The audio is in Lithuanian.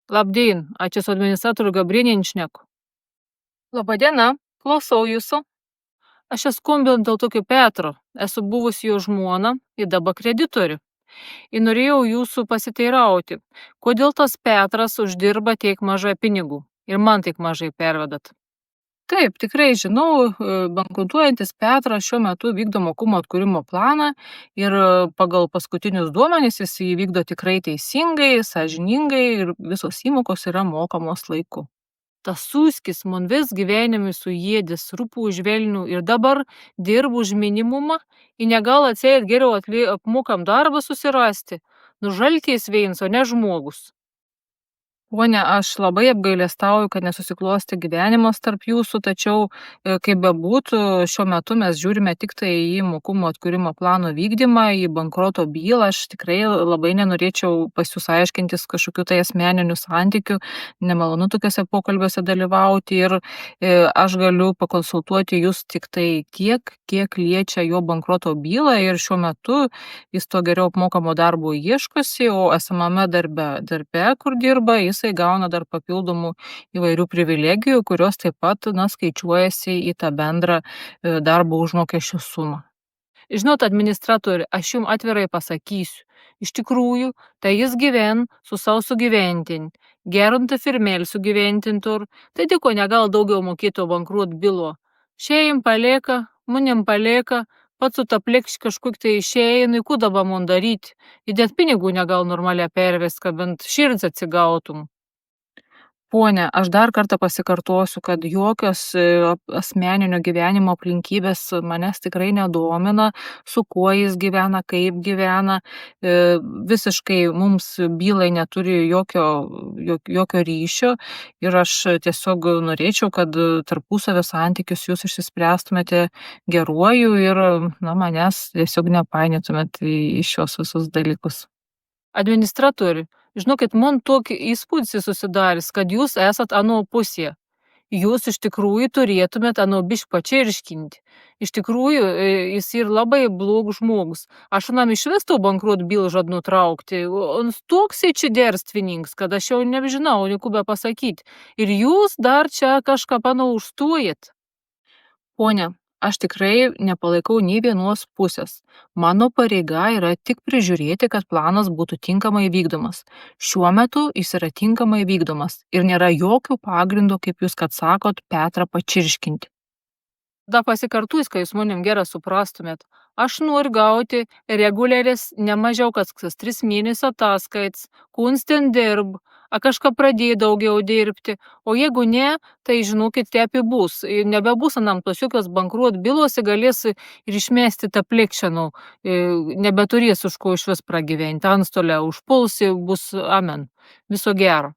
Labdien, aš esu administratorė Gabrienė šneku. Labadiena, klausau jūsų. Aš čia skambinu dėl tokio Petro. Esu buvusi jo žmona ir dabar kreditorių. Ir norėjau jūsų pasiteirauti, kodėl tas Petras uždirba tiek mažai pinigų ir man tiek mažai pervedat. Taip, tikrai žinau, bankrutuojantis Petras šiuo metu vykdo mokumo atkūrimo planą ir pagal paskutinius duomenys jis jį vykdo tikrai teisingai, sąžiningai ir visos įmokos yra mokamos laiku. Tas Sūskis man vis gyvenimui suėdęs rūpų už velnių ir dabar dirbu už minimumą ir negal atseit geriau apmokam darbą susirasti. Nu žalties veins, o ne žmogus. Pone, aš labai apgailestauju, kad nesusiklostė gyvenimas tarp jūsų, tačiau, kaip bebūtų, šiuo metu mes žiūrime tik tai į mokumo atkūrimo plano vykdymą, į bankroto bylą. Aš tikrai labai nenorėčiau pas jūs aiškintis kažkokių tai asmeninių santykių, nemalonu tokiuose pokalbiuose dalyvauti ir aš galiu pakonsultuoti jūs tik tai tiek, kiek liečia jo bankroto bylą ir šiuo metu jis to geriau apmokamo darbo ieškosi, o esamame darbe, kur dirba, jisai gauna dar papildomų įvairių privilegijų, kurios taip pat, skaičiuojasi į tą bendrą darbo užmokesčio sumą. Žinot, administratorė, aš jums atvirai pasakysiu. Iš tikrųjų, tai jis gyven su savo sugyventin, gerunta firmėl sugyventintur, tai tiko negal daugiau mokėto bankruot bylo. Šeim palieka, manim palieka, pats su ta plekš kažkok tai išeina, ku dabar man daryti. Ir net pinigų negal normaliai pervest, kad bent širdz atsigautum. Pone, aš dar kartą pasikartosiu, kad jokios asmeninio gyvenimo aplinkybės manęs tikrai nedomina, su kuo jis gyvena, kaip gyvena. Visiškai mums bylai neturi jokio ryšio ir aš tiesiog norėčiau, kad tarpusavio santykius jūs išsispręstumėte geruoju ir manęs tiesiog nepainiotumėt į šios visus dalykus. Administratoriui, žinokit, man tokį įspūdį susidarys, kad jūs esat ano pusėje. Jūs iš tikrųjų turėtumėt ano bišk pačirškinti. Iš tikrųjų, jis yra labai blogas žmogus. Aš anam išvis to bankruot bylą žad nutraukti. On toks čia derstvininkas, kad aš jau nežinau, nieko be pasakyti. Ir jūs dar čia kažką panaužstojat. Pone, aš tikrai nepalaikau nei vienos pusės. Mano pareiga yra tik prižiūrėti, kad planas būtų tinkamai vykdomas. Šiuo metu jis yra tinkamai vykdomas ir nėra jokių pagrindų, kaip jūs kad sakot, Petrą pačirškinti. Da pasikartuis, kai jūs manim gerai suprastumėt. Aš noriu gauti reguliarės nemažiau kas 3 mėnesio ataskaits, kunsten dirb, a kažką pradėjo daugiau dirbti, o jeigu ne, tai žinokit, tepi bus. Ir nebebus anam tos jokios bankruot bylos, galės ir išmesti tą plekšanų, nebeturės už ko išvis pragyventi, antstolę užpuls, bus amen. Viso gero.